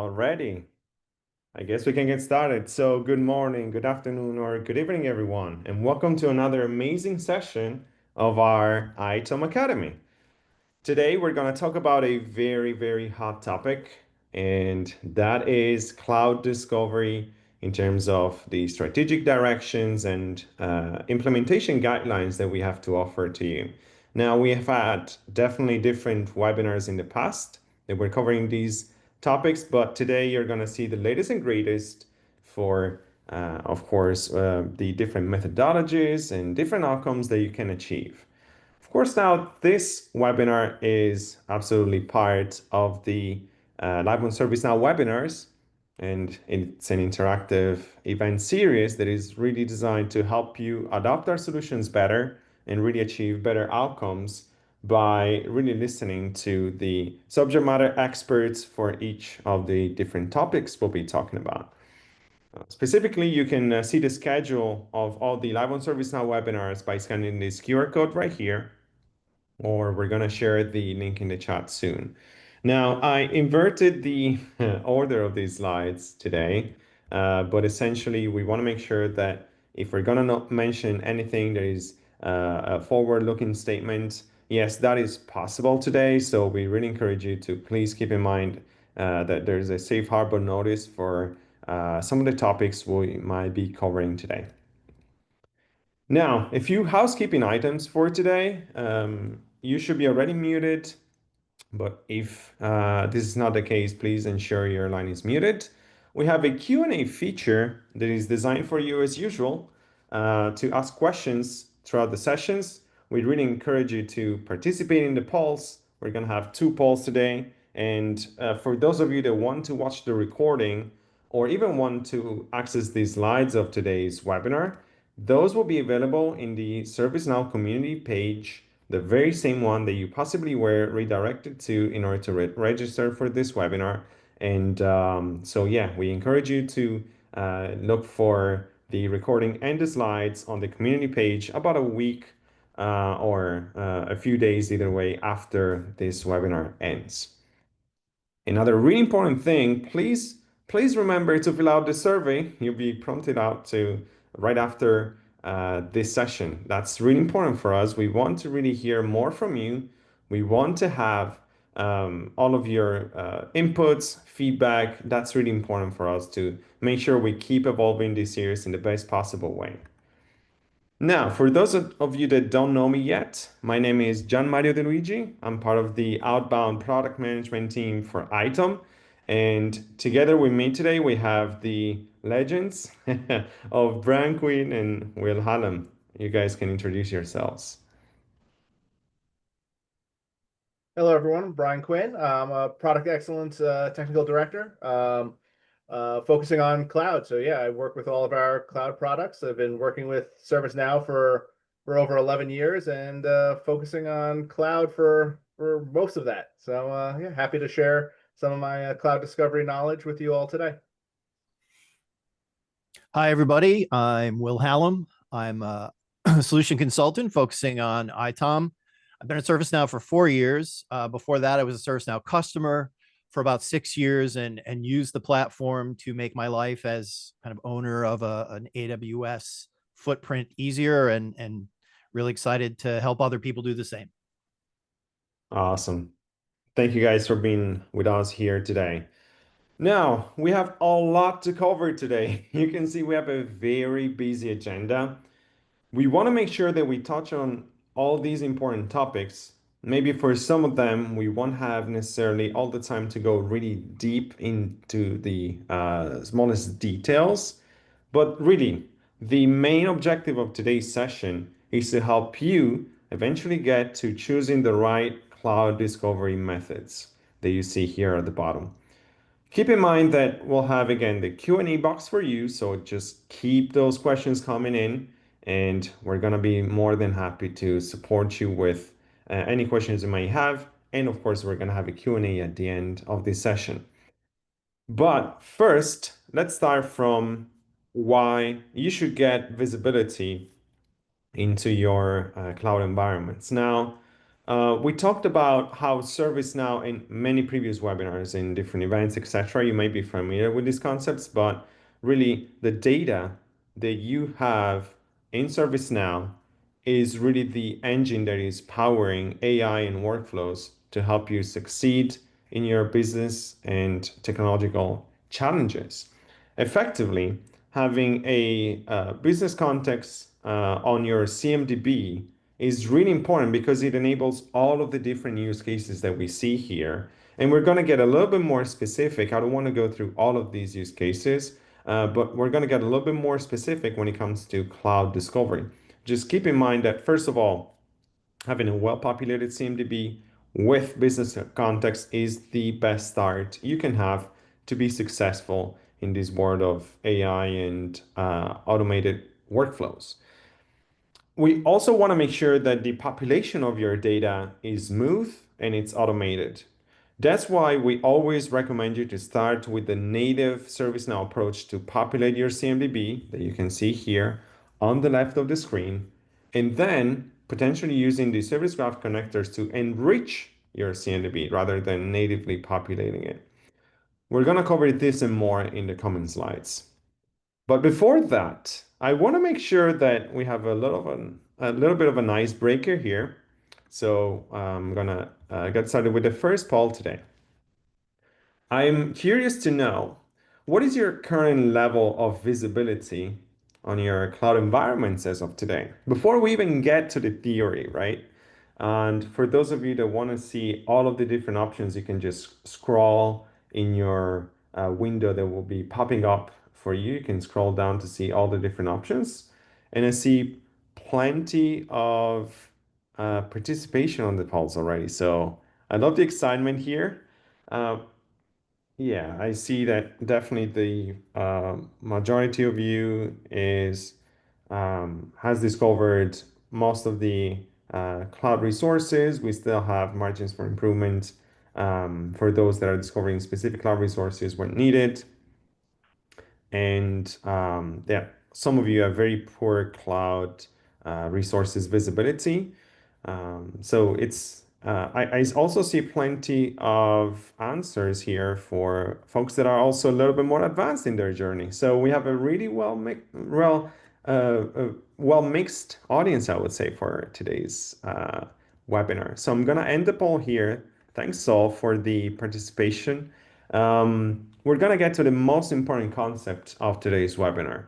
Already, I guess we can get started. So, good morning, good afternoon, or good evening, everyone, and welcome to another amazing session of our ITOM Academy. Today, we're going to talk about a very, very hot topic, and that is cloud discovery in terms of the strategic directions and implementation guidelines that we have to offer to you. Now, we have had definitely different webinars in the past that we're covering these topics, but today you're going to see the latest and greatest for, of course, the different methodologies and different outcomes that you can achieve. Of course, now this webinar is absolutely part of the Live on ServiceNow webinars, and it's an interactive event series that is really designed to help you adopt our solutions better and really achieve better outcomes by really listening to the subject matter experts for each of the different topics we'll be talking about. Specifically, you can see the schedule of all the Live on ServiceNow webinars by scanning this QR code right here, or we're going to share the link in the chat soon. Now, I inverted the order of these slides today, but essentially we want to make sure that if we're going to not mention anything that is a forward-looking statement, yes, that is possible today. So we really encourage you to please keep in mind that there's a safe harbor notice for some of the topics we might be covering today. Now, a few housekeeping items for today. You should be already muted, but if this is not the case, please ensure your line is muted. We have a Q&A feature that is designed for you as usual to ask questions throughout the sessions. We really encourage you to participate in the polls. We're going to have 2 polls today. And for those of you that want to watch the recording or even want to access the slides of today's webinar, those will be available in the ServiceNow community page, the very same one that you possibly were redirected to in order to register for this webinar. And so, yeah, we encourage you to look for the recording and the slides on the community page about a week or a few days either way after this webinar ends. Another really important thing, please remember to fill out the survey. You'll be prompted out to right after this session. That's really important for us. We want to really hear more from you. We want to have all of your inputs, feedback. That's really important for us to make sure we keep evolving this series in the best possible way. Now, for those of you that don't know me yet, my name is Gian Mario De Luigi. I'm part of the outbound product management team for ITOM. And together with me today, we have the legends of Brian Quinn and Will Hallam. You guys can introduce yourselves. Hello, everyone. I'm Brian Quinn. I'm a product excellence technical director, focusing on cloud. So yeah, I work with all of our cloud products. I've been working with ServiceNow for over 11 years and focusing on cloud for most of that. So yeah, happy to share some of my cloud discovery knowledge with you all today. Hi, everybody. I'm Will Hallam. I'm a solution consultant focusing on ITOM. I've been at ServiceNow for 4 years. Before that, I was a ServiceNow customer for about 6 years and used the platform to make my life as kind of owner of an AWS footprint easier and really excited to help other people do the same. Awesome. Thank you guys for being with us here today. Now, we have a lot to cover today. You can see we have a very busy agenda. We want to make sure that we touch on all these important topics. Maybe for some of them, we won't have necessarily all the time to go really deep into the smallest details. But really, the main objective of today's session is to help you eventually get to choosing the right cloud discovery methods that you see here at the bottom. Keep in mind that we'll have, again, the Q&A box for you, so just keep those questions coming in, and we're going to be more than happy to support you with any questions you may have. And of course, we're going to have a Q&A at the end of this session. But first, let's start from why you should get visibility into your cloud environments. Now, We talked about how ServiceNow in many previous webinars in different events, etc. You might be familiar with these concepts, but really the data that you have in ServiceNow is really the engine that is powering AI and workflows to help you succeed in your business and technological challenges. Effectively, having a business context on your CMDB is really important because it enables all of the different use cases that we see here. And we're going to get a little bit more specific. I don't want to go through all of these use cases, but we're going to get a little bit more specific when it comes to cloud discovery. Just keep in mind that, first of all, having a well-populated CMDB with business context is the best start you can have to be successful in this world of AI and automated workflows. We also want to make sure that the population of your data is smooth and it's automated. That's why we always recommend you to start with the native ServiceNow approach to populate your CMDB that you can see here on the left of the screen, and then potentially using the Service Graph connectors to enrich your CMDB rather than natively populating it. We're going to cover this and more in the coming slides. But before that, I want to make sure that we have a little bit of an icebreaker here. So I'm gonna get started with the first poll today. I'm curious to know, what is your current level of visibility on your cloud environments as of today? Before we even get to the theory, right? And for those of you that want to see all of the different options, you can just scroll in your window that will be popping up for you. You can scroll down to see all the different options. And I see plenty of participation on the polls already. So I love the excitement here. Uh, yeah, I see that definitely the majority of you is has discovered most of the cloud resources. We still have margins for improvement for those that are discovering specific cloud resources when needed. And yeah, some of you have very poor cloud resources visibility. So I also see plenty of answers here for folks that are also a little bit more advanced in their journey. So we have a really well mixed audience, I would say, for today's webinar. So I'm gonna end the poll here. Thanks all for the participation. We're gonna get to the most important concept of today's webinar.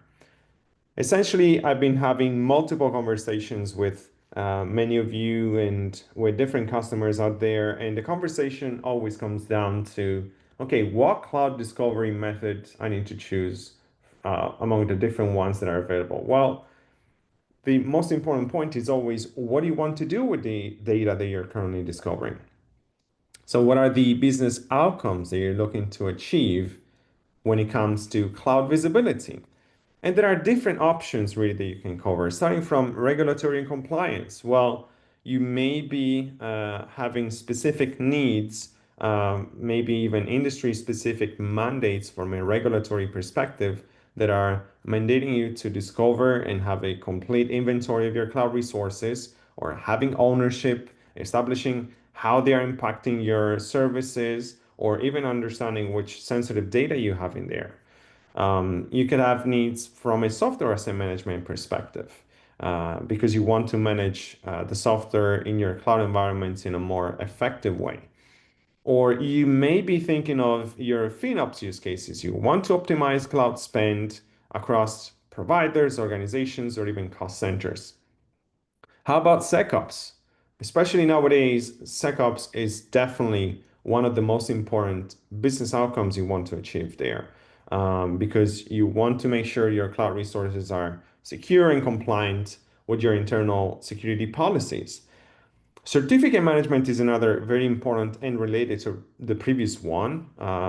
Essentially, I've been having multiple conversations with many of you and with different customers out there, and the conversation always comes down to, okay, what cloud discovery method I need to choose among the different ones that are available? Well, the most important point is always, what do you want to do with the data that you're currently discovering? So what are the business outcomes that you're looking to achieve when it comes to cloud visibility? And there are different options really that you can cover, starting from regulatory and compliance. Well, you may be having specific needs, maybe even industry-specific mandates from a regulatory perspective that are mandating you to discover and have a complete inventory of your cloud resources, or having ownership, establishing how they are impacting your services, or even understanding which sensitive data you have in there. You could have needs from a software asset management perspective because you want to manage the software in your cloud environments in a more effective way. Or you may be thinking of your FinOps use cases. You want to optimize cloud spend across providers, organizations, or even cost centers. How about SecOps? Especially nowadays, SecOps is definitely one of the most important business outcomes you want to achieve there because you want to make sure your cloud resources are secure and compliant with your internal security policies. Certificate management is another very important and related to the previous one.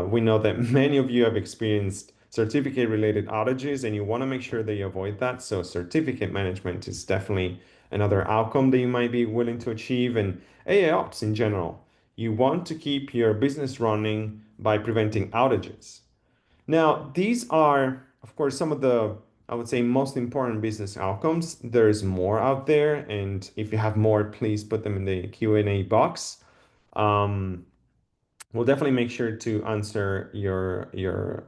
We know that many of you have experienced certificate related outages and you want to make sure that you avoid that. So certificate management is definitely another outcome that you might be willing to achieve. And AIOps in general, you want to keep your business running by preventing outages. Now, these are, of course, some of the I would say, most important business outcomes. There's more out there, and if you have more, please put them in the Q&A box. Um, we'll definitely make sure to answer your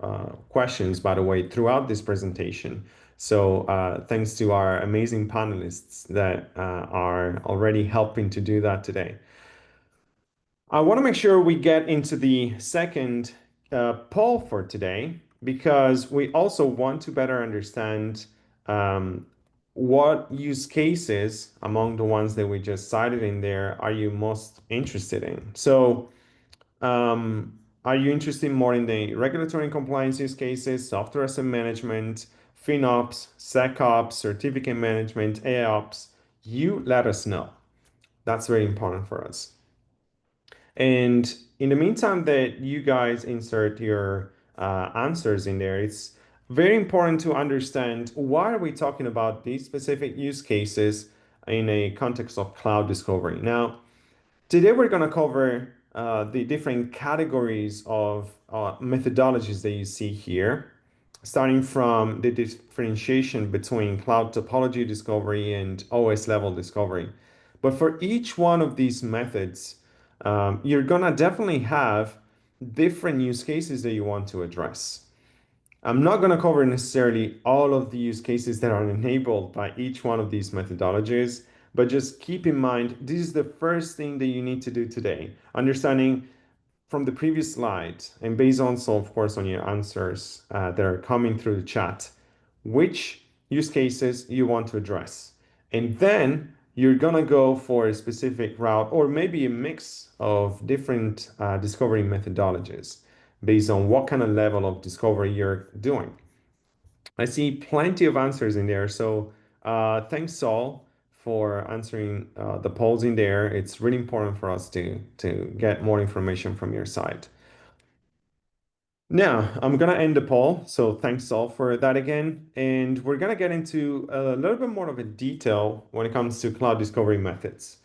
questions, by the way, throughout this presentation. So thanks to our amazing panelists that are already helping to do that today. I want to make sure we get into the second poll for today because we also want to better understand um, what use cases among the ones that we just cited in there are you most interested in. So are you interested more in the regulatory and compliance use cases, software asset management, FinOps, SecOps, certificate management, AIOps? You let us know. That's very important for us. And in the meantime that you guys insert your answers in there, it's very important to understand why are we talking about these specific use cases in a context of cloud discovery. Now, today we're going to cover the different categories of methodologies that you see here, starting from the differentiation between cloud topology discovery and OS level discovery. But for each one of these methods, you're going to definitely have different use cases that you want to address. I'm not going to cover necessarily all of the use cases that are enabled by each one of these methodologies, but just keep in mind, this is the first thing that you need to do today. Understanding from the previous slide, and based also, of course, on your answers that are coming through the chat, which use cases you want to address. And then you're going to go for a specific route or maybe a mix of different discovery methodologies based on what kind of level of discovery you're doing. I see plenty of answers in there. So thanks, Saul, for answering the polls in there. It's really important for us to get more information from your side. Now, I'm going to end the poll. So thanks, Saul, for that again. And we're going to get into a little bit more of a detail when it comes to cloud discovery methods.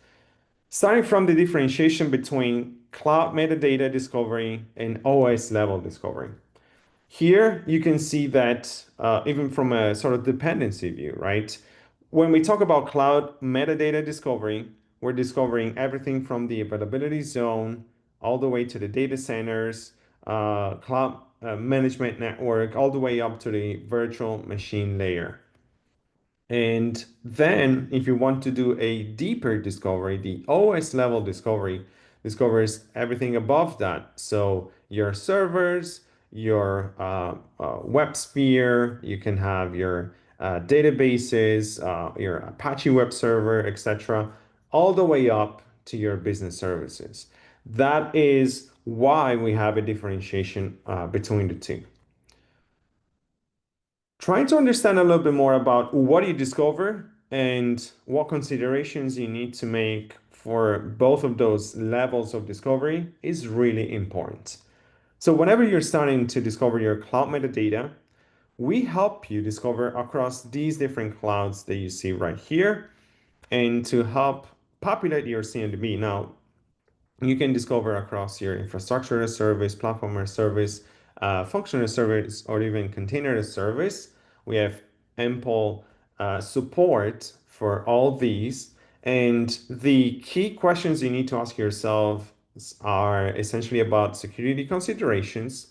Starting from the differentiation between cloud metadata discovery and OS level discovery. Here you can see that even from a sort of dependency view, right? When we talk about cloud metadata discovery, we're discovering everything from the availability zone all the way to the data centers, cloud management network, all the way up to the virtual machine layer. And then if you want to do a deeper discovery, the OS level discovery discovers everything above that. So your servers, your web sphere, you can have your databases, your Apache web server, etc., all the way up to your business services. That is why we have a differentiation between the two. Trying to understand a little bit more about what you discover and what considerations you need to make for both of those levels of discovery is really important. So whenever you're starting to discover your cloud metadata, we help you discover across these different clouds that you see right here and to help populate your CMDB. Now, you can discover across your infrastructure as service, platform as service, function as service, or even container as service. We have ample support for all these. And the key questions you need to ask yourself are essentially about security considerations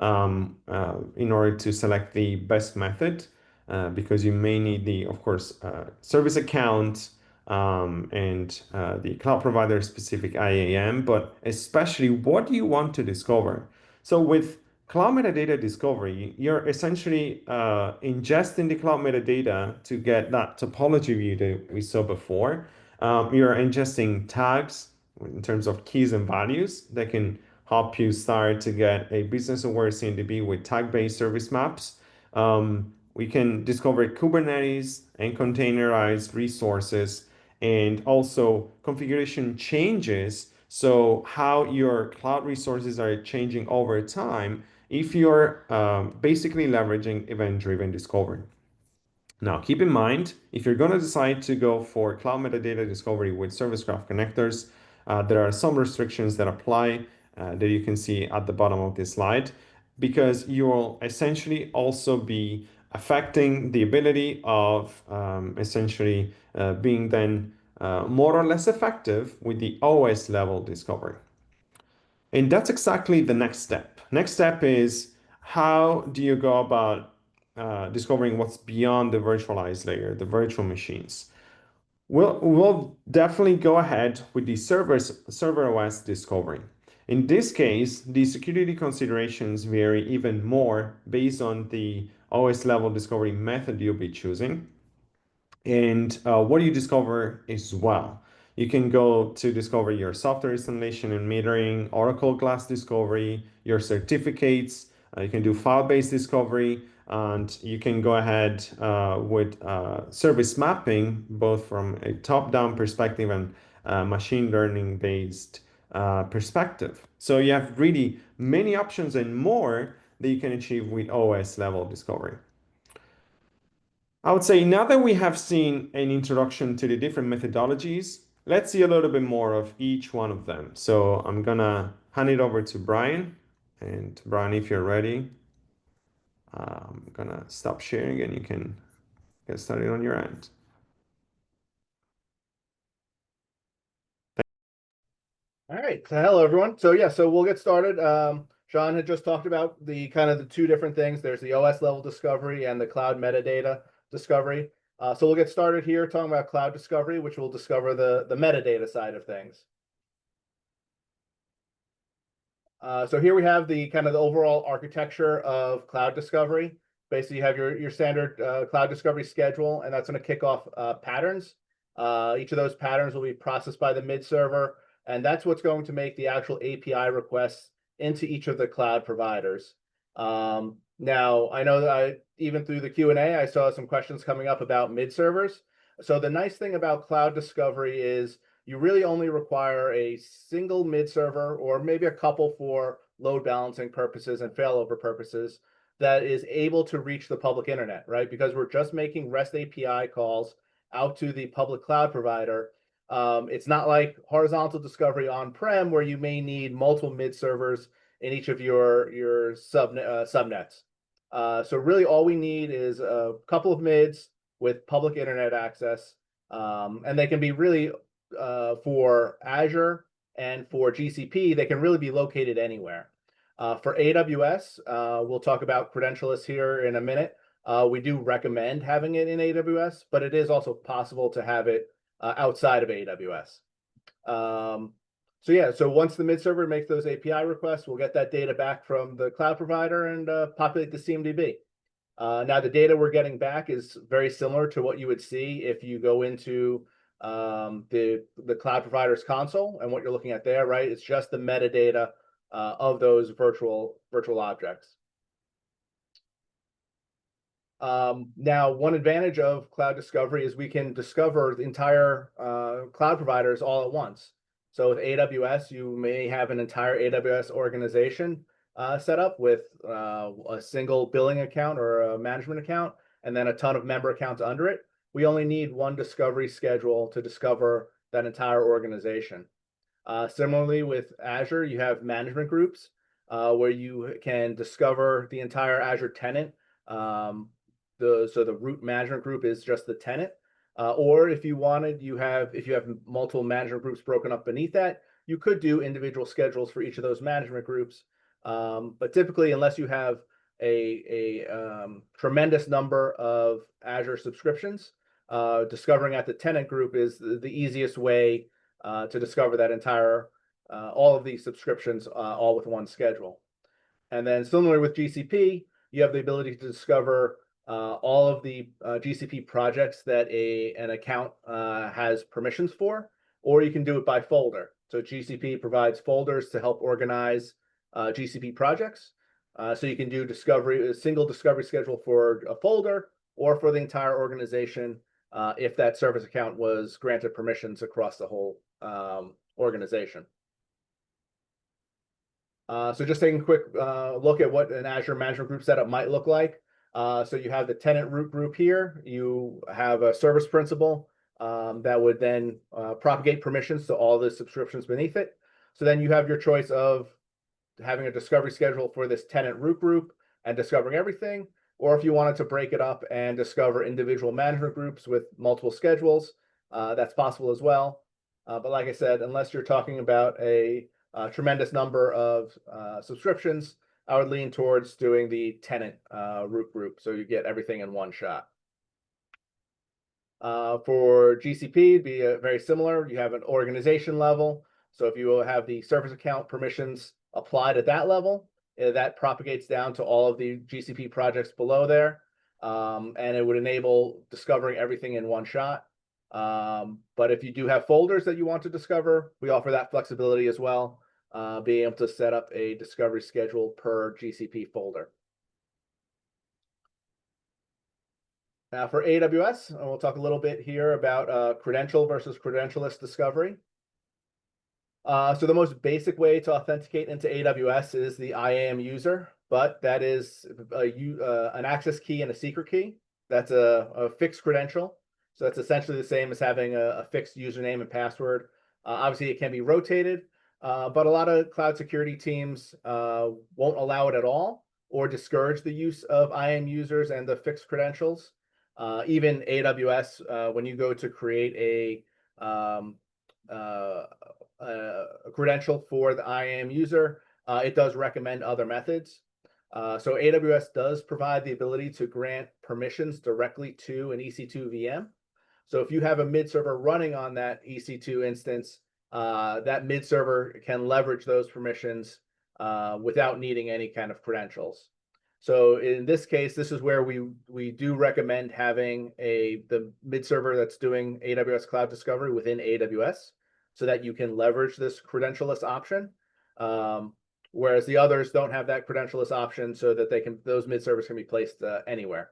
in order to select the best method, because you may need the, of course, service account and the cloud provider specific IAM, but especially what do you want to discover? So with cloud metadata discovery, you're essentially ingesting the cloud metadata to get that topology view that we saw before. You're ingesting tags in terms of keys and values that can help you start to get a business-aware CMDB with tag-based service maps. We can discover Kubernetes and containerized resources and also configuration changes. So how your cloud resources are changing over time if you're basically leveraging event-driven discovery. Now, keep in mind, if you're going to decide to go for cloud metadata discovery with Service Graph connectors, there are some restrictions that apply that you can see at the bottom of this slide, because you will essentially also be affecting the ability of essentially being then more or less effective with the OS level discovery. And that's exactly the next step. Next step is, how do you go about discovering what's beyond the virtualized layer, the virtual machines? We'll definitely go ahead with the server OS discovery. In this case, the security considerations vary even more based on the OS level discovery method you'll be choosing and what you discover as well. You can go to discover your software installation and metering, Oracle Glass discovery, your certificates. You can do file-based discovery, and you can go ahead with service mapping, both from a top-down perspective and machine learning-based perspective. So you have really many options and more that you can achieve with OS level discovery. I would say now that we have seen an introduction to the different methodologies, let's see a little bit more of each one of them. So I'm gonna hand it over to Brian. And Brian, if you're ready, I'm gonna stop sharing and you can get started on your end. All right. So hello, everyone. So yeah, so we'll get started. Sean had just talked about the kind of the two different things. There's the OS level discovery and the cloud metadata discovery. So we'll get started here talking about cloud discovery, which will discover the metadata side of things. So here we have the kind of the overall architecture of cloud discovery. Basically, you have your standard cloud discovery schedule, and that's going to kick off patterns. Each of those patterns will be processed by the mid server, and that's what's going to make the actual API requests into each of the cloud providers. Now, I know that even through the Q&A, I saw some questions coming up about mid servers. So the nice thing about cloud discovery is you really only require a single mid server or maybe a couple for load balancing purposes and failover purposes that is able to reach the public internet, right? Because we're just making REST API calls out to the public cloud provider. It's not like horizontal discovery on-prem where you may need multiple mid servers in each of your subnets. So really all we need is a couple of mids with public internet access, and they can be really for Azure and for GCP, they can really be located anywhere. For AWS, we'll talk about credential-less here in a minute. We do recommend having it in AWS, but it is also possible to have it outside of AWS. So yeah, so once the mid server makes those API requests, we'll get that data back from the cloud provider and populate the CMDB. Now the data we're getting back is very similar to what you would see if you go into the cloud provider's console and what you're looking at there, right? It's just the metadata of those virtual objects. Now, one advantage of cloud discovery is we can discover the entire cloud providers all at once. So with AWS, you may have an entire AWS organization set up with a single billing account or a management account, and then a ton of member accounts under it. We only need one discovery schedule to discover that entire organization. Similarly, with Azure, you have management groups where you can discover the entire Azure tenant. So the root management group is just the tenant. Or if you wanted, if you have multiple management groups broken up beneath that, you could do individual schedules for each of those management groups. But typically, unless you have a tremendous number of Azure subscriptions, discovering at the tenant group is the easiest way to discover that entire, all of these subscriptions all with one schedule. And then similarly with GCP, you have the ability to discover all of the GCP projects that an account has permissions for, or you can do it by folder. So GCP provides folders to help organize GCP projects. So you can do a single discovery schedule for a folder or for the entire organization if that service account was granted permissions across the whole organization. So just taking a quick look at what an Azure management group setup might look like. So you have the tenant root group here. You have a service principal that would then propagate permissions to all the subscriptions beneath it. So then you have your choice of having a discovery schedule for this tenant root group and discovering everything, or if you wanted to break it up and discover individual management groups with multiple schedules, that's possible as well. But like I said, unless you're talking about a tremendous number of subscriptions, I would lean towards doing the tenant root group, so you get everything in one shot. For GCP, it'd be very similar. You have an organization level. So if you have the service account permissions applied at that level, that propagates down to all of the GCP projects below there. And it would enable discovering everything in one shot. But if you do have folders that you want to discover, we offer that flexibility as well, being able to set up a discovery schedule per GCP folder. Now for AWS, we'll talk a little bit here about credential versus credential-less discovery. So the most basic way to authenticate into AWS is the IAM user, but that is an access key and a secret key. That's a fixed credential. So that's essentially the same as having a fixed username and password. Obviously, it can be rotated, but a lot of cloud security teams won't allow it at all or discourage the use of IAM users and the fixed credentials. Even AWS, when you go to create a credential for the IAM user, it does recommend other methods. So AWS does provide the ability to grant permissions directly to an EC2 VM. So if you have a mid server running on that EC2 instance, that mid server can leverage those permissions without needing any kind of credentials. So in this case, this is where we do recommend having the mid server that's doing AWS Cloud Discovery within AWS, so that you can leverage this credential-less option, whereas the others don't have that credential-less option, so that those mid servers can be placed anywhere.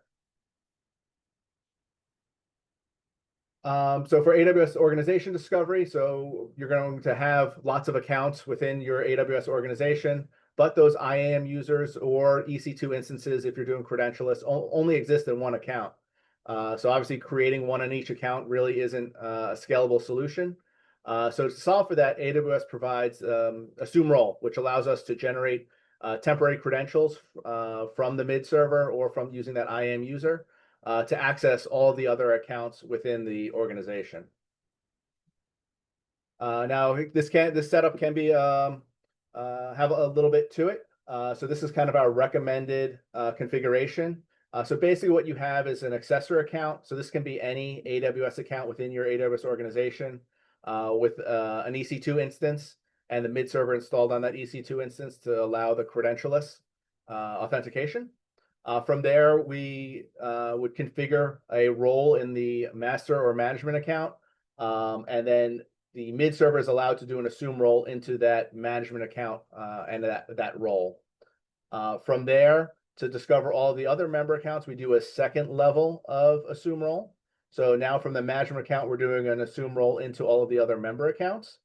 So for AWS organization discovery, so you're going to have lots of accounts within your AWS organization, but those IAM users or EC2 instances, if you're doing credential-less, only exist in one account. So obviously creating one in each account really isn't a scalable solution. So to solve for that, AWS provides assume role, which allows us to generate temporary credentials from the mid server or from using that IAM user to access all the other accounts within the organization. Now, this setup can be have a little bit to it. So this is kind of our recommended configuration. So basically what you have is an accessor account. So this can be any AWS account within your AWS organization with an EC2 instance and the mid server installed on that EC2 instance to allow the credential-less authentication. From there, we would configure a role in the master or management account, and then the mid server is allowed to do an assume role into that management account and that role. From there, to discover all the other member accounts, we do a second level of assume role. So now from the management account, we're doing an assume role into all of the other member accounts.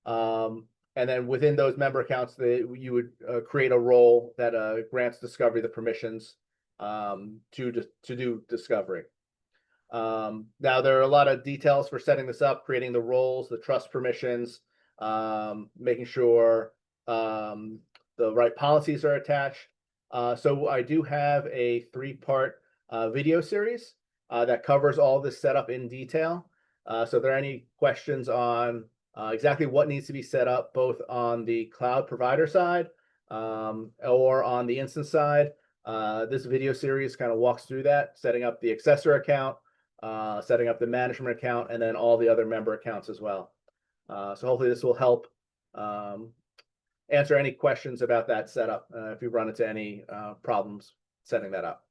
And then within those member accounts, you would create a role that grants discovery the permissions to do discovery. Now, there are a lot of details for setting this up, creating the roles, the trust permissions, making sure the right policies are attached. So I do have a 3-part video series that covers all this setup in detail. So if there are any questions on exactly what needs to be set up, both on the cloud provider side or on the instance side, this video series kind of walks through that, setting up the accessor account, setting up the management account, and then all the other member accounts as well. So hopefully this will help answer any questions about that setup if you run into any problems setting that up.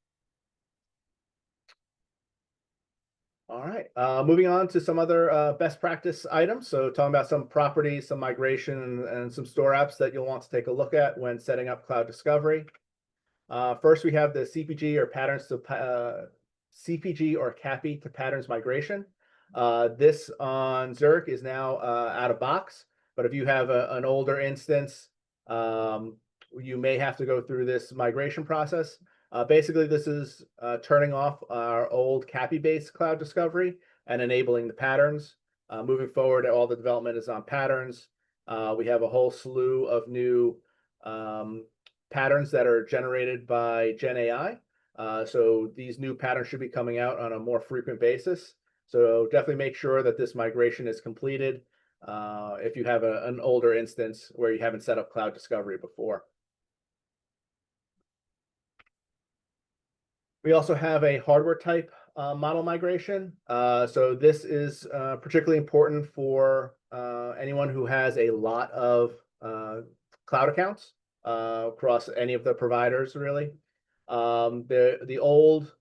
All right, moving on to some other best practice items. So talking about some properties, some migration, and some store apps that you'll want to take a look at when setting up cloud discovery. First, we have the CPG or patterns to CPG or CAPI to patterns migration. This on Zurich is now out of box, but if you have an older instance, you may have to go through this migration process. Basically, this is turning off our old CAPI-based cloud discovery and enabling the patterns. Moving forward, all the development is on patterns. We have a whole slew of new patterns that are generated by Gen AI. So these new patterns should be coming out on a more frequent basis. So definitely make sure that this migration is completed if you have an older instance where you haven't set up Cloud Discovery before. We also have a hardware type model migration. So this is particularly important for anyone who has a lot of cloud accounts across any of the providers, really. The old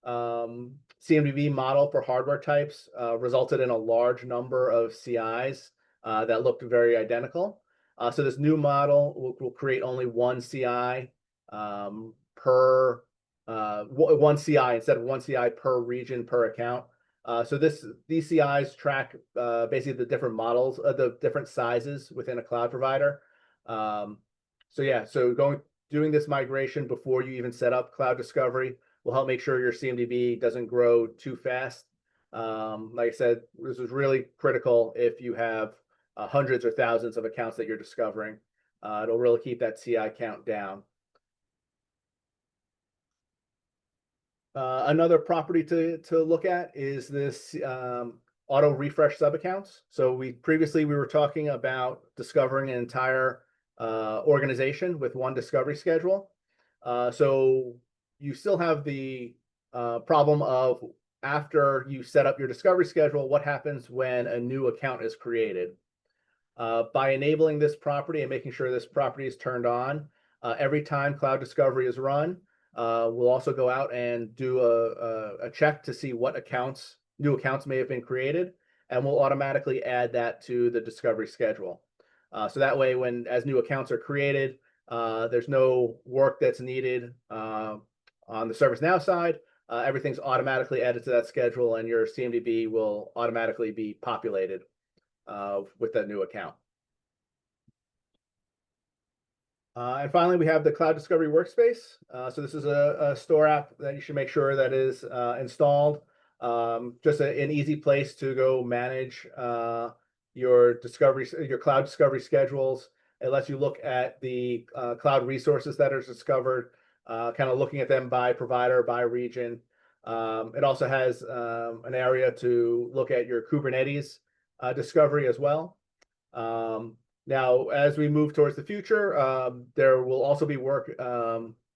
CMDB model for hardware types resulted in a large number of CIs that looked very identical. So this new model will create only one CI per one CI instead of one CI per region per account. So these CIs track basically the different models, the different sizes within a cloud provider. So yeah, doing this migration before you even set up Cloud Discovery will help make sure your CMDB doesn't grow too fast. Like I said, this is really critical if you have hundreds or thousands of accounts that you're discovering. It'll really keep that CI count down. Another property to look at is this auto refresh sub accounts. So previously we were talking about discovering an entire organization with one discovery schedule. So you still have the problem of after you set up your discovery schedule, what happens when a new account is created? By enabling this property and making sure this property is turned on, every time Cloud Discovery is run, we'll also go out and do a check to see what new accounts may have been created, and we'll automatically add that to the discovery schedule. So that way, as new accounts are created, there's no work that's needed on the ServiceNow side. Everything's automatically added to that schedule, and your CMDB will automatically be populated with that new account. And finally, we have the Cloud Discovery Workspace. So this is a store app that you should make sure that is installed. Just an easy place to go manage your Cloud Discovery schedules. It lets you look at the cloud resources that are discovered, kind of looking at them by provider, by region. It also has an area to look at your Kubernetes discovery as well. Now, as we move towards the future, there will also be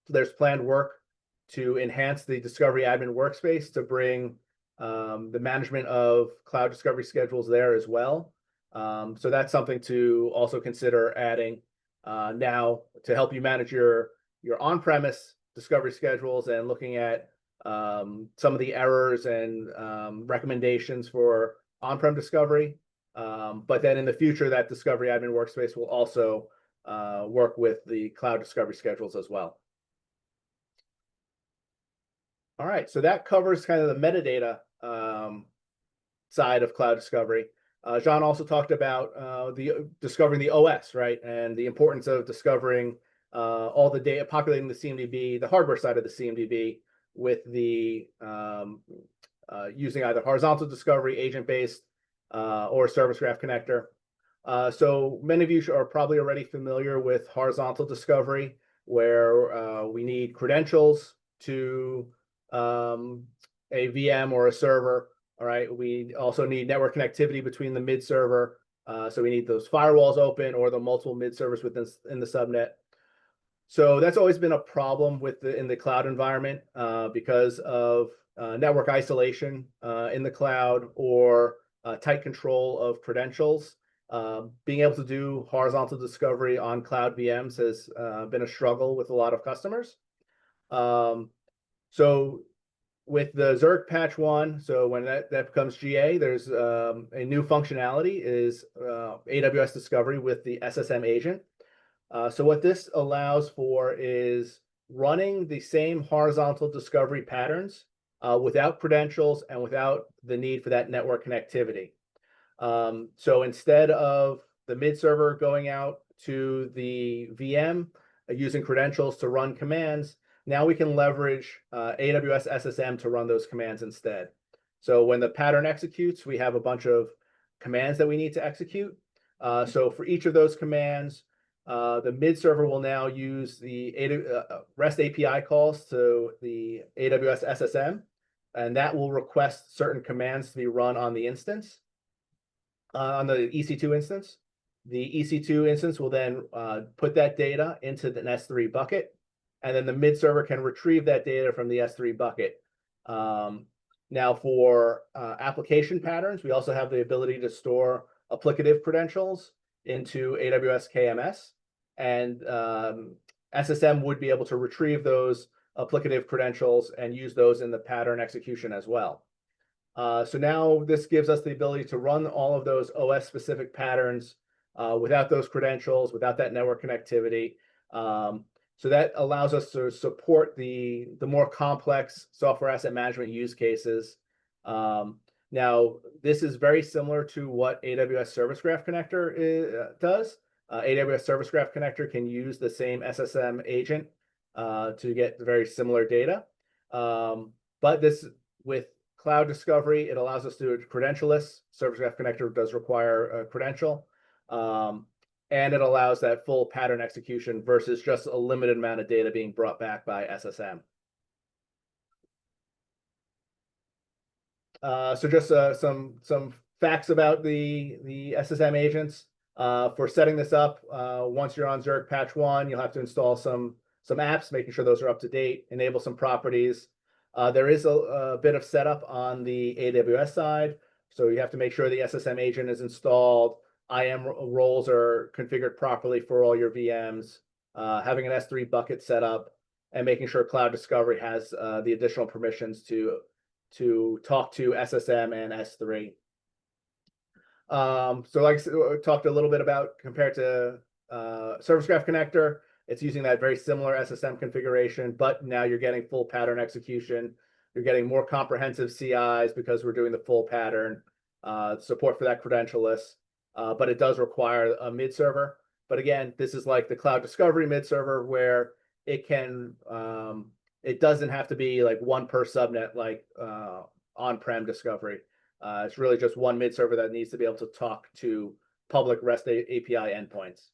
there's planned work to enhance the Discovery Admin Workspace to bring the management of Cloud Discovery schedules there as well. So that's something to also consider adding now to help you manage your on-premise discovery schedules and looking at some of the errors and recommendations for on-prem discovery. But then in the future, that Discovery Admin Workspace will also work with the Cloud Discovery schedules as well. All right, so that covers kind of the metadata side of Cloud Discovery. Jean also talked about discovering the OS, right? And the importance of discovering all the data, populating the CMDB, the hardware side of the CMDB with the using either horizontal discovery, agent-based, or Service Graph Connector. So many of you are probably already familiar with horizontal discovery, where we need credentials to a VM or a server. All right. We also need network connectivity between the mid server. So we need those firewalls open or the multiple mid servers in the subnet. So that's always been a problem in the cloud environment because of network isolation in the cloud or tight control of credentials. Being able to do horizontal discovery on cloud VMs has been a struggle with a lot of customers. So with the Zurich patch 1, so when that becomes GA, there's a new functionality is AWS Discovery with the SSM agent. So what this allows for is running the same horizontal discovery patterns without credentials and without the need for that network connectivity. So instead of the mid server going out to the VM using credentials to run commands, now we can leverage AWS SSM to run those commands instead. So when the pattern executes, we have a bunch of commands that we need to execute. So for each of those commands, The mid server will now use the REST API calls to the AWS SSM, and that will request certain commands to be run on the instance, on the EC2 instance. The EC2 instance will then put that data into an S3 bucket, and then the mid server can retrieve that data from the S3 bucket. Now, for application patterns, we also have the ability to store applicative credentials into AWS KMS, and SSM would be able to retrieve those applicative credentials and use those in the pattern execution as well. So now this gives us the ability to run all of those OS-specific patterns without those credentials, without that network connectivity. So that allows us to support the more complex software asset management use cases. Now, this is very similar to what AWS Service Graph Connector does. AWS Service Graph Connector can use the same SSM agent to get very similar data. But this, with Cloud Discovery, it allows us to do it credential-less. Service Graph Connector does require a credential. And it allows that full pattern execution versus just a limited amount of data being brought back by SSM. So just some facts about the SSM agents. For setting this up, once you're on Zurich Patch 1, you'll have to install some apps, making sure those are up to date, enable some properties. There is a bit of setup on the AWS side, so you have to make sure the SSM agent is installed. IAM roles are configured properly for all your VMs, having an S3 bucket set up, and making sure Cloud Discovery has the additional permissions to talk to SSM and S3. So like I said, we talked a little bit about compared to Service Graph Connector, it's using that very similar SSM configuration, but now you're getting full pattern execution. You're getting more comprehensive CIs because we're doing the full pattern, support for that credential-less. But it does require a mid server. But again, this is like the Cloud Discovery mid server where it can, it doesn't have to be like one per subnet like on-prem Discovery. It's really just one mid server that needs to be able to talk to public REST API endpoints.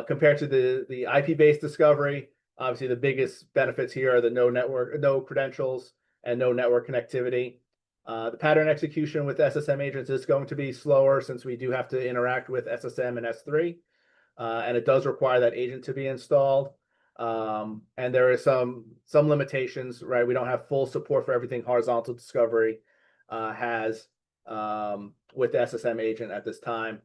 Compared to the IP-based Discovery, obviously the biggest benefits here are the no credentials and no network connectivity. The pattern execution with SSM agents is going to be slower since we do have to interact with SSM and S3, and it does require that agent to be installed. And there is some limitations, right? We don't have full support for everything horizontal Discovery has with the SSM agent at this time.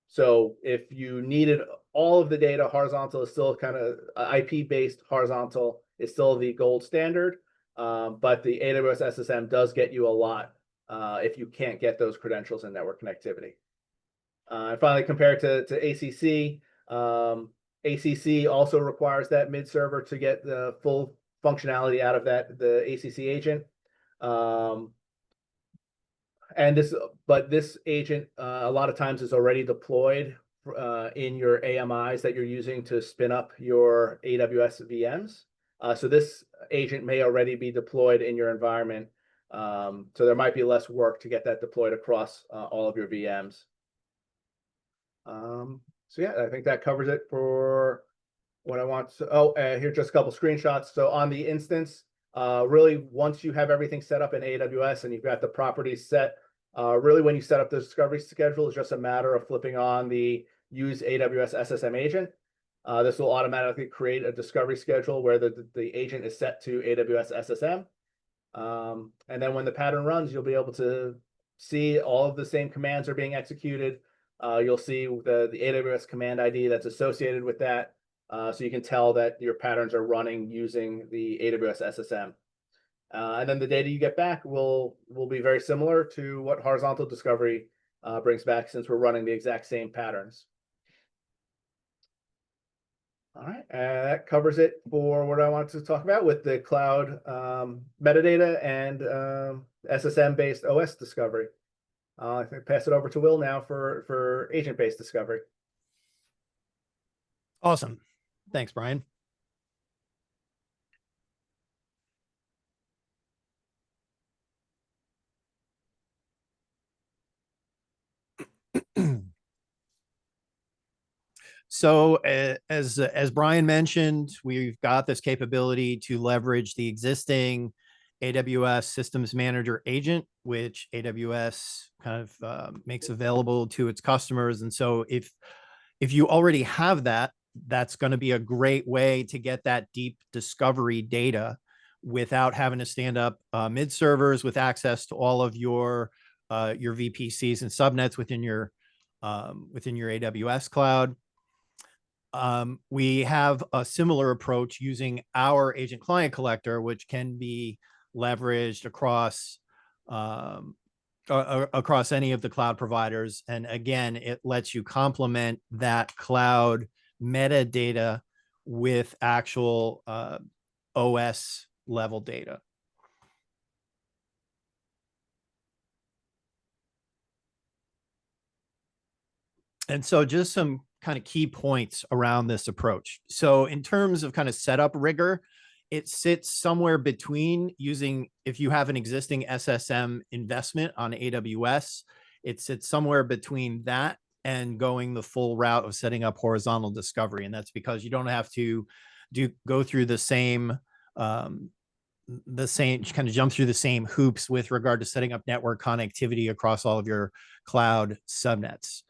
So if you needed all of the data, horizontal is still kind of IP-based horizontal is still the gold standard. But the AWS SSM does get you a lot if you can't get those credentials and network connectivity. And finally, compared to ACC, ACC also requires that mid server to get the full functionality out of the ACC agent. But this agent a lot of times is already deployed in your AMIs that you're using to spin up your AWS VMs. So this agent may already be deployed in your environment. So there might be less work to get that deployed across all of your VMs. So yeah, I think that covers it for what I want to. Oh, here's just a couple screenshots. So on the instance, really once you have everything set up in AWS and you've got the properties set, really when you set up the discovery schedule, it's just a matter of flipping on the use AWS SSM agent. This will automatically create a discovery schedule where the agent is set to AWS SSM. And then when the pattern runs, you'll be able to see all of the same commands are being executed. You'll see the AWS command ID that's associated with that. So you can tell that your patterns are running using the AWS SSM. And then the data you get back will be very similar to what horizontal discovery brings back, since we're running the exact same patterns. All right, that covers it for what I wanted to talk about with the cloud metadata and SSM-based OS discovery. I think pass it over to Will now for agent-based discovery. Awesome. Thanks, Brian. So as Brian mentioned, we've got this capability to leverage the existing AWS Systems Manager agent, which AWS kind of makes available to its customers. And so if you already have that, that's going to be a great way to get that deep discovery data without having to stand up mid servers with access to all of your VPCs and subnets within your AWS cloud. We have a similar approach using our agent client collector, which can be leveraged across across any of the cloud providers. And again, it lets you complement that cloud metadata with actual OS level data. And so just some kind of key points around this approach. So in terms of kind of setup rigor, it sits somewhere between using, if you have an existing SSM investment on AWS, it sits somewhere between that and going the full route of setting up horizontal discovery. And that's because you don't have to go through the same kind of jump through the same hoops with regard to setting up network connectivity across all of your cloud subnets.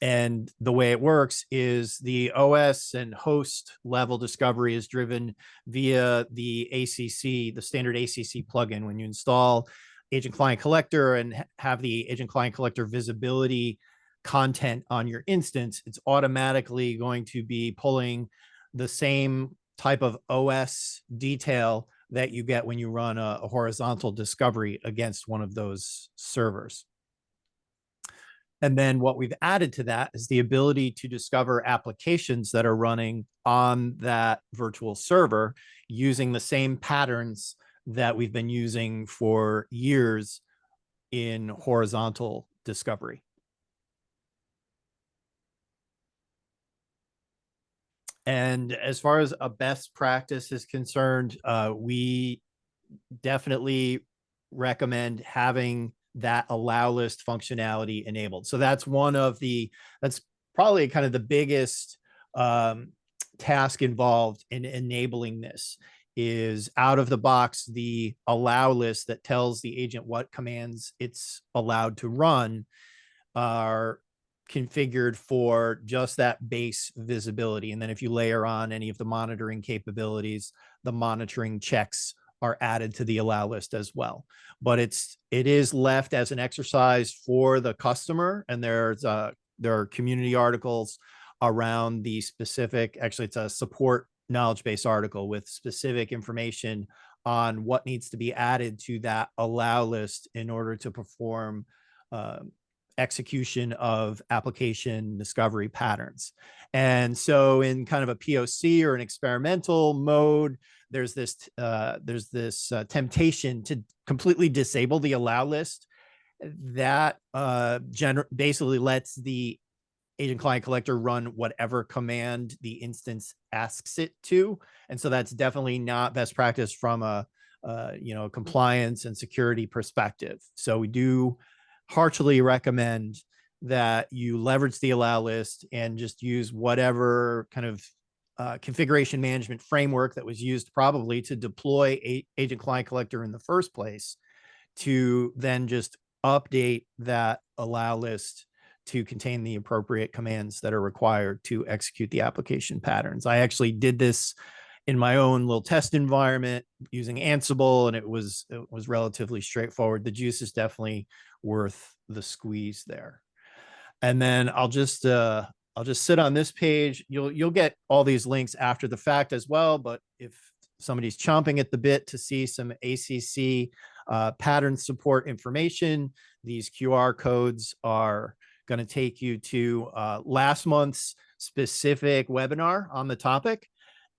And the way it works is the OS and host level discovery is driven via the ACC, the standard ACC plugin. When you install Agent Client Collector and have the Agent Client Collector visibility content on your instance, it's automatically going to be pulling the same type of OS detail that you get when you run a horizontal discovery against one of those servers. And then what we've added to that is the ability to discover applications that are running on that virtual server using the same patterns that we've been using for years in horizontal discovery. And as far as a best practice is concerned, we definitely recommend having that allow list functionality enabled. So that's that's probably kind of the biggest task involved in enabling this is out of the box, the allow list that tells the agent what commands it's allowed to run are configured for just that base visibility. And then if you layer on any of the monitoring capabilities, the monitoring checks are added to the allow list as well. But it is left as an exercise for the customer. And there are community articles around the specific, actually it's a support knowledge base article with specific information on what needs to be added to that allow list in order to perform execution of application discovery patterns. And so in kind of a POC or an experimental mode, there's this temptation to completely disable the allow list that basically lets the agent client collector run whatever command the instance asks it to. And so that's definitely not best practice from a compliance and security perspective. So we do heartily recommend that you leverage the allow list and just use whatever kind of configuration management framework that was used probably to deploy Agent Client Collector in the first place, to then just update that allow list to contain the appropriate commands that are required to execute the application patterns. I actually did this in my own little test environment using Ansible, and it was relatively straightforward. The juice is definitely worth the squeeze there. And then I'll just sit on this page. You'll get all these links after the fact as well. But if somebody's chomping at the bit to see some ACC pattern support information, these QR codes are going to take you to last month's specific webinar on the topic.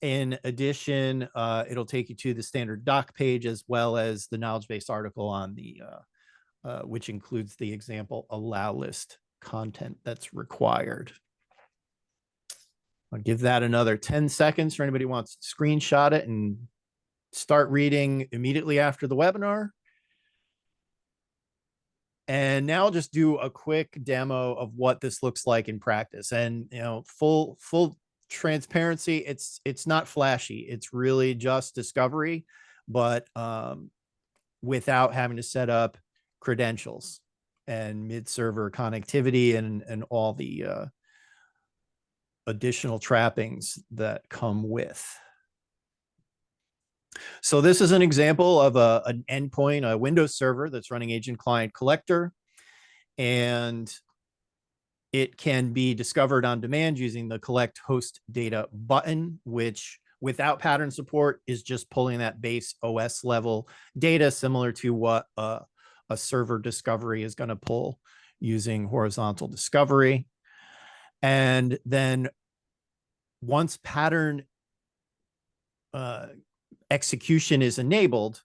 In addition, it'll take you to the standard doc page as well as the knowledge base article on the which includes the example allow list content that's required. I'll give that another 10 seconds for anybody who wants to screenshot it and start reading immediately after the webinar. And now I'll just do a quick demo of what this looks like in practice. And full transparency, it's not flashy. It's really just discovery, but without having to set up credentials and mid-server connectivity and all the additional trappings that come with. So this is an example of an endpoint, a Windows server that's running agent client collector, and it can be discovered on demand using the collect host data button, which without pattern support is just pulling that base OS level data, similar to what a server discovery is going to pull using horizontal discovery. And then once pattern execution is enabled,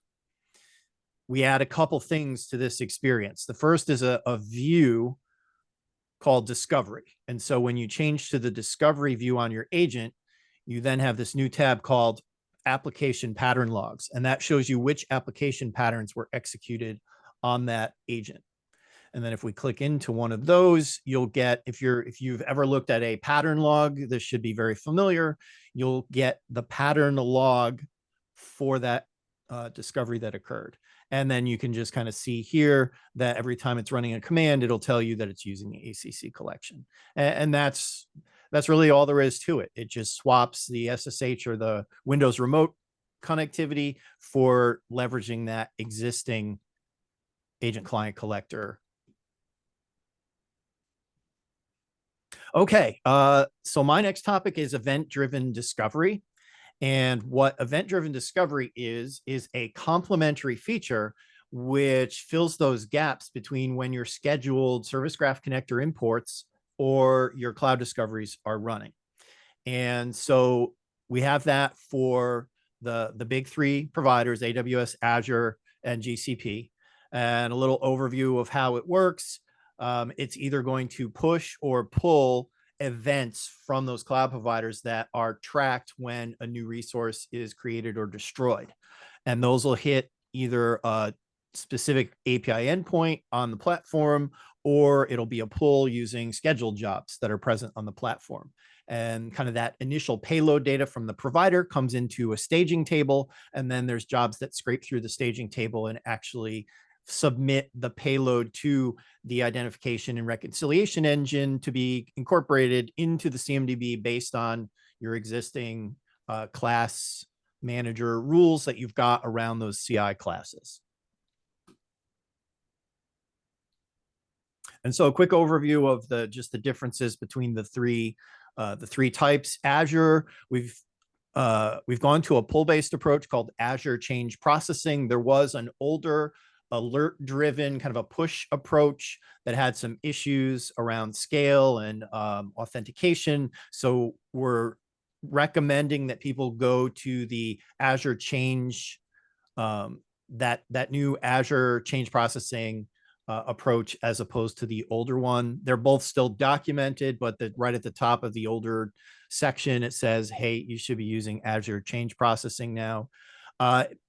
we add a couple things to this experience. The first is a view called discovery. And so when you change to the discovery view on your agent, you then have this new tab called application pattern logs. And that shows you which application patterns were executed on that agent. And then if we click into one of those, you'll get, if you've ever looked at a pattern log, this should be very familiar. You'll get the pattern log for that discovery that occurred. And then you can just kind of see here that every time it's running a command, it'll tell you that it's using the ACC collection. And that's really all there is to it. It just swaps the SSH or the Windows remote connectivity for leveraging that existing agent client collector. Okay, so my next topic is event-driven discovery. And what event-driven discovery is a complementary feature which fills those gaps between when your scheduled Service Graph connector imports or your cloud discoveries are running. And so we have that for the big three providers, AWS, Azure, and GCP, and a little overview of how it works. It's either going to push or pull events from those cloud providers that are tracked when a new resource is created or destroyed. And those will hit either a specific API endpoint on the platform, or it'll be a pull using scheduled jobs that are present on the platform. And kind of that initial payload data from the provider comes into a staging table. And then there's jobs that scrape through the staging table and actually submit the payload to the identification and reconciliation engine to be incorporated into the CMDB based on your existing class manager rules that you've got around those CI classes. And so a quick overview of the differences between the three types. Azure, we've gone to a pull-based approach called Azure Change Processing. There was an older alert-driven kind of a push approach that had some issues around scale and authentication. So we're recommending that people go to the Azure Change, that new Azure Change Processing approach as opposed to the older one. They're both still documented, but right at the top of the older section, it says, hey, you should be using Azure Change Processing now.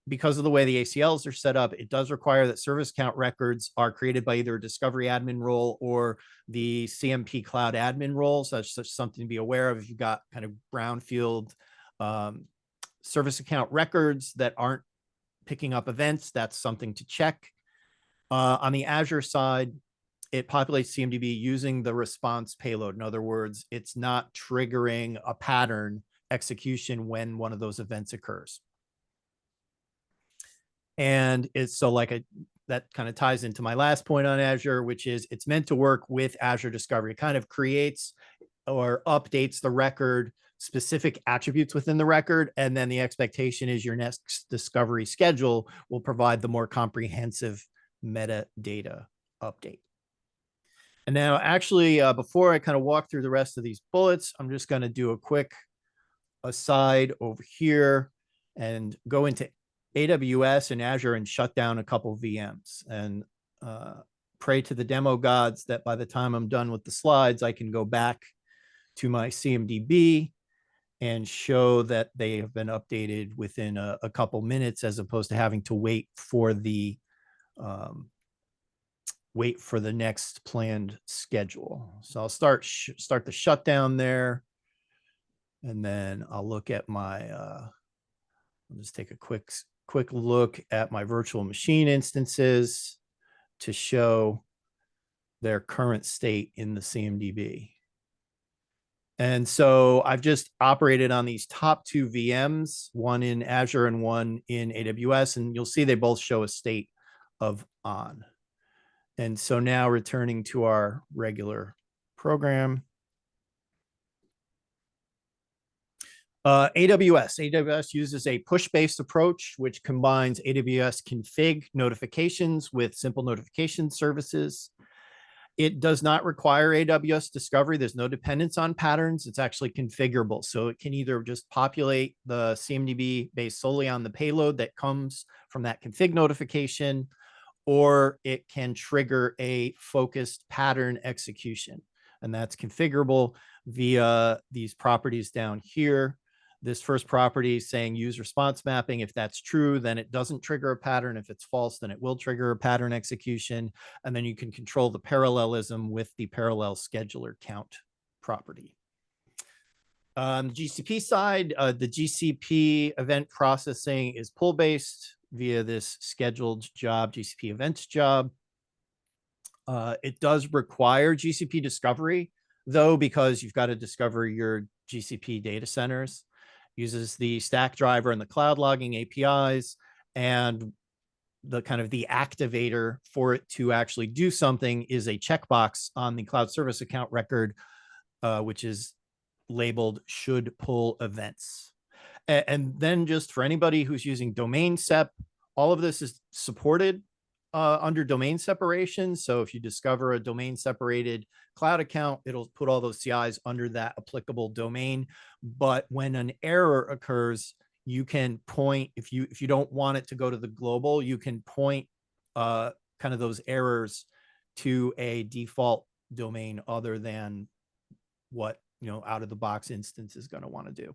Because of the way the ACLs are set up, it does require that service account records are created by either a discovery admin role or the CMP cloud admin role. So that's just something to be aware of. If you've got kind of brownfield service account records that aren't picking up events, that's something to check. On the Azure side, it populates CMDB using the response payload. In other words, it's not triggering a pattern execution when one of those events occurs. And it's so that kind of ties into my last point on Azure, which is it's meant to work with Azure Discovery. It kind of creates or updates the record, specific attributes within the record. And then the expectation is your next discovery schedule will provide the more comprehensive metadata update. And now actually, before I kind of walk through the rest of these bullets, I'm just going to do a quick aside over here and go into AWS and Azure and shut down a couple VMs and pray to the demo gods that by the time I'm done with the slides, I can go back to my CMDB and show that they have been updated within a couple minutes, as opposed to having to wait for the wait for the next planned schedule. So I'll start the shutdown there. And then I'll look at my, I'll just take a quick look at my virtual machine instances to show their current state in the CMDB. And so I've just operated on these top two VMs, one in Azure and one in AWS, and you'll see they both show a state of on. And so now returning to our regular program. AWS uses a push-based approach, which combines AWS config notifications with simple notification services. It does not require AWS discovery. There's no dependence on patterns. It's actually configurable. So it can either just populate the CMDB based solely on the payload that comes from that config notification, or it can trigger a focused pattern execution. And that's configurable via these properties down here. This first property saying use response mapping. If that's true, then it doesn't trigger a pattern. If it's false, then it will trigger a pattern execution. And then you can control the parallelism with the parallel scheduler count property. On the GCP side, the GCP event processing is pull-based via this scheduled job, GCP events job. It does require GCP discovery, though, because you've got to discover your GCP data centers. Uses the stack driver and the cloud logging APIs, and the kind of the activator for it to actually do something is a checkbox on the cloud service account record, which is labeled should pull events. And then just for anybody who's using domain sep, all of this is supported under domain separation. So if you discover a domain separated cloud account, it'll put all those CIs under that applicable domain. But when an error occurs, you can point, if you don't want it to go to the global, you can point kind of those errors to a default domain other than what, out of the box instance is going to want to do.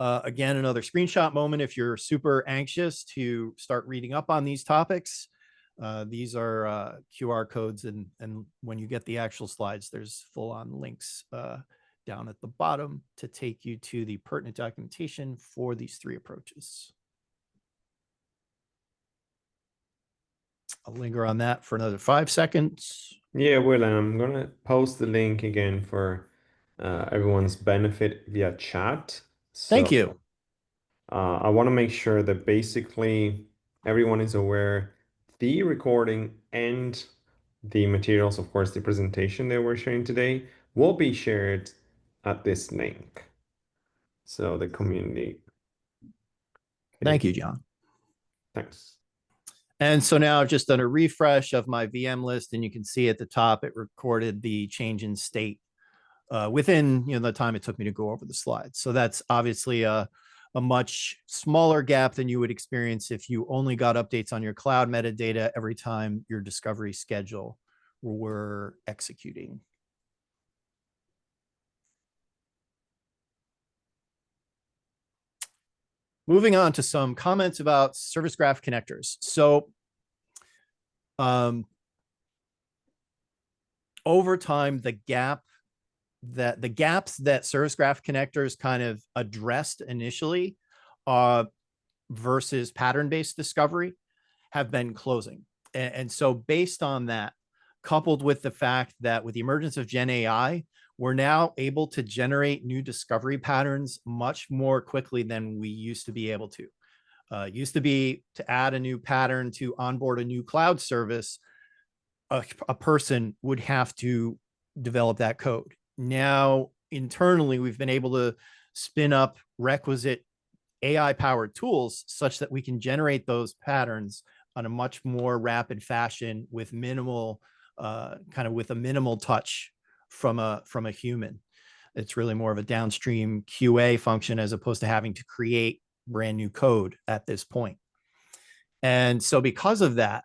Again, another screenshot moment if you're super anxious to start reading up on these topics. These are QR codes, and when you get the actual slides, there's full-on links down at the bottom to take you to the pertinent documentation for these three approaches. I'll linger on that for another 5 seconds. Yeah, well, I'm going to post the link again for everyone's benefit via chat. Thank you. I want to make sure that basically everyone is aware the recording and the materials, of course, the presentation that we're sharing today will be shared at this link. So the community. Thank you, John. Thanks. And so now I've just done a refresh of my VM list, and you can see at the top it recorded the change in state within the time it took me to go over the slides. So that's obviously a much smaller gap than you would experience if you only got updates on your cloud metadata every time your discovery schedule were executing. Moving on to some comments about service graph connectors. So over time, the gaps that service graph connectors kind of addressed initially versus pattern-based discovery have been closing. And so based on that, coupled with the fact that with the emergence of Gen AI, we're now able to generate new discovery patterns much more quickly than we used to be able to. Used to be to add a new pattern to onboard a new cloud service, a person would have to develop that code. Now, internally, we've been able to spin up requisite AI-powered tools such that we can generate those patterns on a much more rapid fashion with minimal, with a minimal touch from a human. It's really more of a downstream QA function as opposed to having to create brand new code at this point. And so because of that,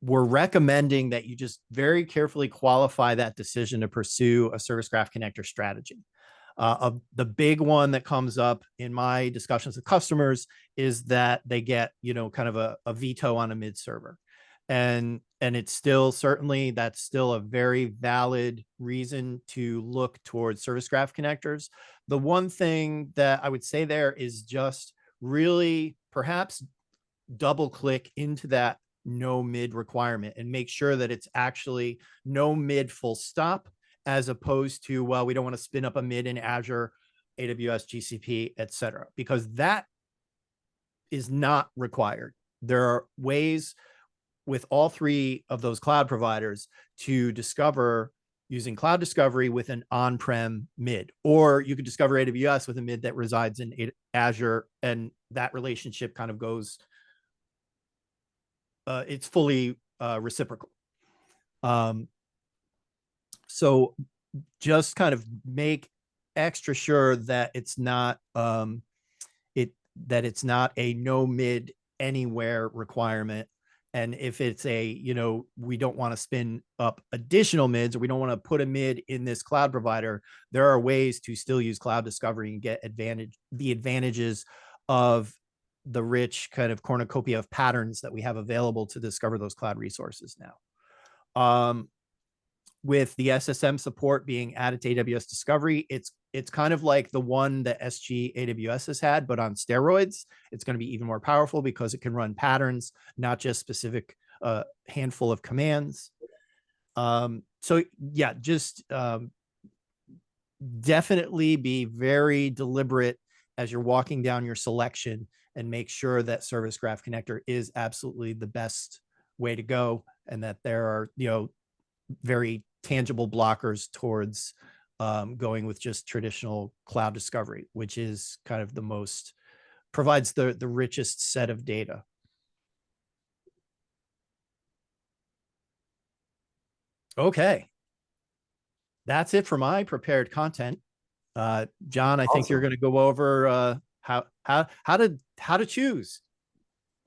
we're recommending that you just very carefully qualify that decision to pursue a service graph connector strategy. The big one that comes up in my discussions with customers is that they get, kind of a veto on a mid server. And it's still, certainly that's still a very valid reason to look towards service graph connectors. The one thing that I would say there is just really perhaps double click into that no mid requirement and make sure that it's actually no mid full stop, as opposed to, well, we don't want to spin up a mid in Azure, AWS, GCP, etc., because that is not required. There are ways with all three of those cloud providers to discover using cloud discovery with an on-prem mid, or you could discover AWS with a mid that resides in Azure, and that relationship kind of goes, it's fully reciprocal. So just kind of make extra sure that it's not it's not a no mid anywhere requirement. And if it's a, we don't want to spin up additional mids, or we don't want to put a mid in this cloud provider, there are ways to still use cloud discovery and get the advantages of the rich kind of cornucopia of patterns that we have available to discover those cloud resources now. With the SSM support being added to AWS Discovery, it's kind of like the one that SG AWS has had, but on steroids. It's going to be even more powerful because it can run patterns, not just specific handful of commands. So yeah, just definitely be very deliberate as you're walking down your selection, and make sure that Service Graph Connector is absolutely the best way to go, and that there are, very tangible blockers towards going with just traditional cloud discovery, which is kind of provides the richest set of data. Okay. That's it for my prepared content. John, I think you're going to go over how to choose.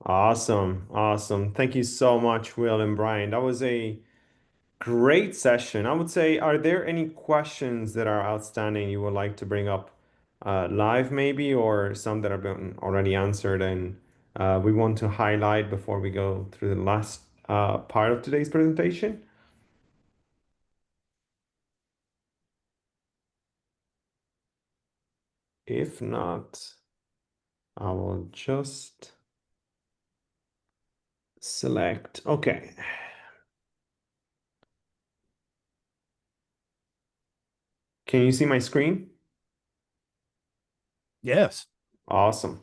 Awesome. Thank you so much, Will and Brian. That was a great session. I would say, are there any questions that are outstanding you would like to bring up live maybe, or some that have been already answered and we want to highlight before we go through the last part of today's presentation? If not, I will just select. Okay. Can you see my screen? Yes. Awesome.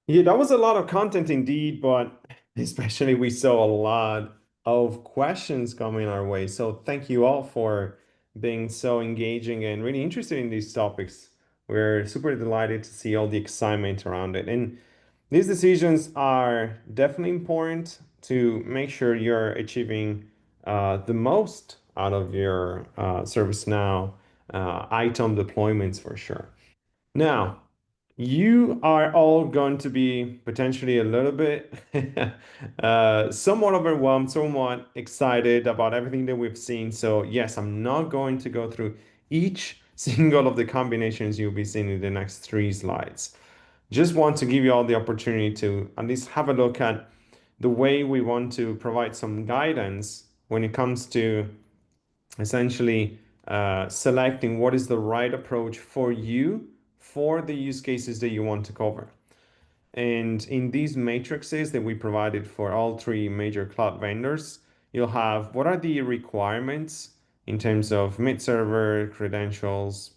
Yeah, that was a lot of content indeed, but especially we saw a lot of questions coming our way. So thank you all for being so engaging and really interested in these topics. We're super delighted to see all the excitement around it. And these decisions are definitely important to make sure you're achieving the most out of your ServiceNow ITOM deployments for sure. Now, you are all going to be potentially a little bit somewhat overwhelmed, somewhat excited about everything that we've seen. So yes, I'm not going to go through each single of the combinations you'll be seeing in the next 3 slides. Just want to give you all the opportunity to at least have a look at the way we want to provide some guidance when it comes to essentially selecting what is the right approach for you for the use cases that you want to cover. And in these matrices that we provided for all three major cloud vendors, you'll have what are the requirements in terms of mid-server credentials,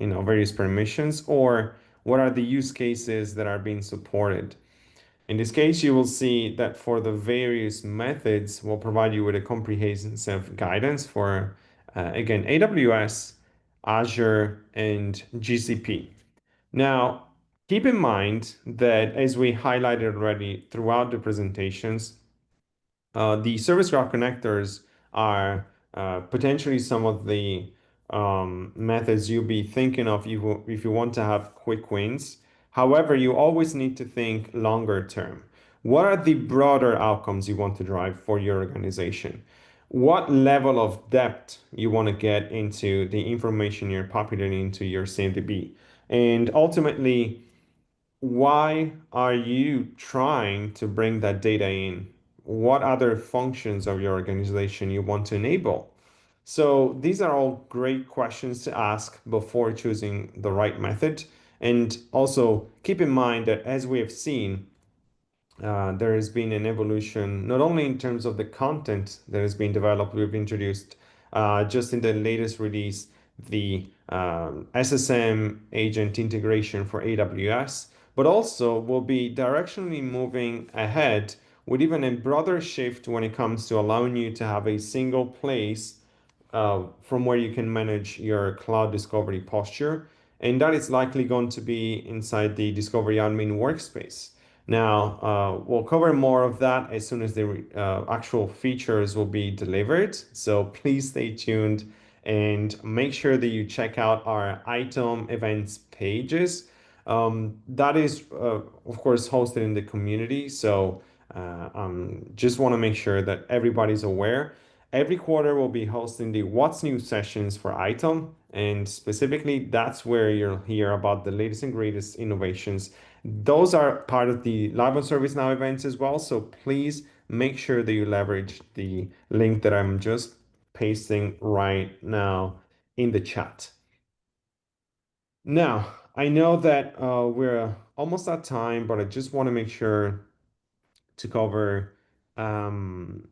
various permissions, or what are the use cases that are being supported. In this case, you will see that for the various methods, we'll provide you with a comprehensive guidance for, again, AWS, Azure, and GCP. Now, keep in mind that as we highlighted already throughout the presentations, the service graph connectors are potentially some of the methods you'll be thinking of if you want to have quick wins. However, you always need to think longer term. What are the broader outcomes you want to drive for your organization? what level of depth you want to get into the information you're populating into your CMDB. And ultimately, why are you trying to bring that data in? What other functions of your organization you want to enable? So these are all great questions to ask before choosing the right method. And also keep in mind that as we have seen, there has been an evolution, not only in terms of the content that has been developed, we've introduced just in the latest release, the SSM agent integration for AWS, but also will be directionally moving ahead with even a broader shift when it comes to allowing you to have a single place from where you can manage your cloud discovery posture. And that is likely going to be inside the Discovery Admin workspace. Now, we'll cover more of that as soon as the actual features will be delivered. So please stay tuned and make sure that you check out our ITOM events pages. That is, of course, hosted in the community. So just want to make sure that everybody's aware. Every quarter, we'll be hosting the What's New sessions for ITOM, and specifically, that's where you'll hear about the latest and greatest innovations. Those are part of the Live on ServiceNow events as well, so please make sure that you leverage the link that I'm just pasting right now in the chat. Now, I know that we're almost at time, but I just want to make sure to cover um,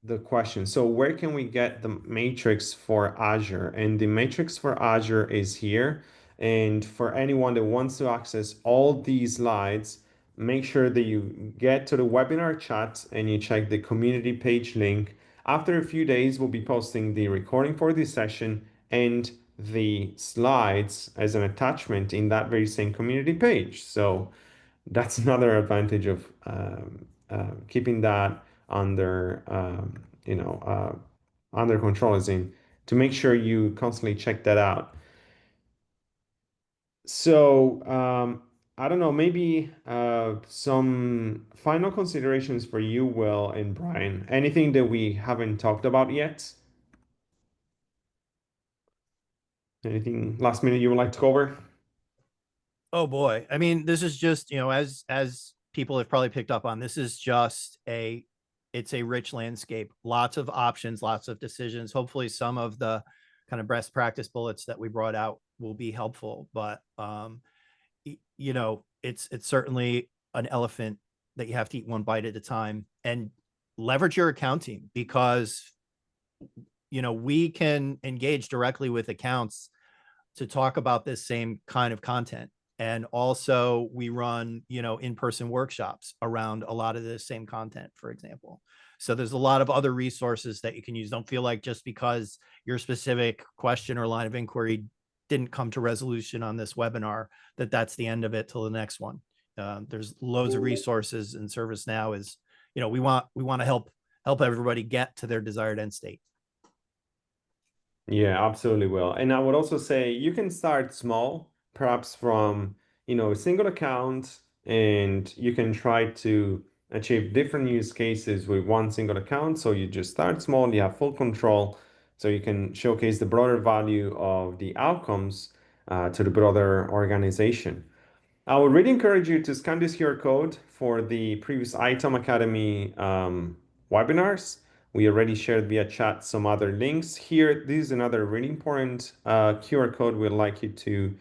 the question. So where can we get the matrix for Azure? And the matrix for Azure is here. And for anyone that wants to access all these slides, make sure that you get to the webinar chat and you check the community page link. After a few days, we'll be posting the recording for this session and the slides as an attachment in that very same community page. So that's another advantage of keeping that under under control, is in to make sure you constantly check that out. So I don't know, maybe some final considerations for you, Will and Brian. Anything that we haven't talked about yet? Anything last minute you would like to cover? Oh boy. I mean, this is just, as people have probably picked up on, this is just it's a rich landscape, lots of options, lots of decisions. Hopefully some of the kind of best practice bullets that we brought out will be helpful, but it's certainly an elephant that you have to eat one bite at a time, and leverage your account team, because we can engage directly with accounts to talk about this same kind of content. And also we run, in-person workshops around a lot of this same content, for example. So there's a lot of other resources that you can use. Don't feel like just because your specific question or line of inquiry didn't come to resolution on this webinar, that that's the end of it till the next one. There's loads of resources, and ServiceNow is, we want to help everybody get to their desired end state. Yeah, absolutely will. And I would also say you can start small, perhaps from, a single account, and you can try to achieve different use cases with one single account. So you just start small, you have full control, so you can showcase the broader value of the outcomes to the broader organization. I would really encourage you to scan this QR code for the previous ITOM Academy webinars. We already shared via chat some other links here. This is another really important QR code we'd like you to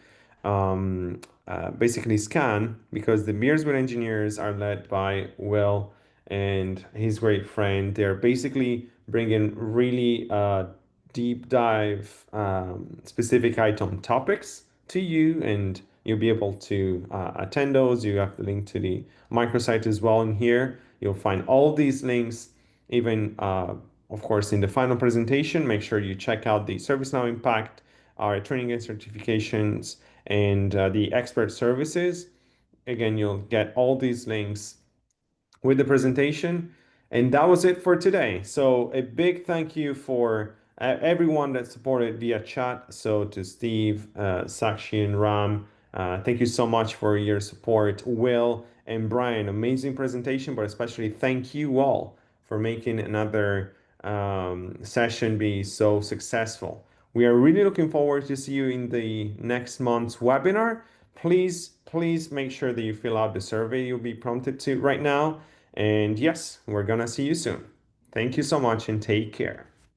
basically scan, because the Beers with Engineers are led by Will and his great friend. They're basically bringing really deep dive specific ITOM topics to you, and you'll be able to attend those. You have the link to the microsite as well in here. You'll find all these links, even of course in the final presentation. Make sure you check out the ServiceNow Impact, our training and certifications, and the expert services. Again, you'll get all these links with the presentation. And that was it for today. So a big thank you for everyone that supported via chat. So to Steve, Sakshi, and Ram, thank you so much for your support. Will and Brian, amazing presentation, but especially thank you all for making another session be so successful. We are really looking forward to see you in the next month's webinar. Please make sure that you fill out the survey you'll be prompted to right now. And yes, we're gonna see you soon. Thank you so much and take care.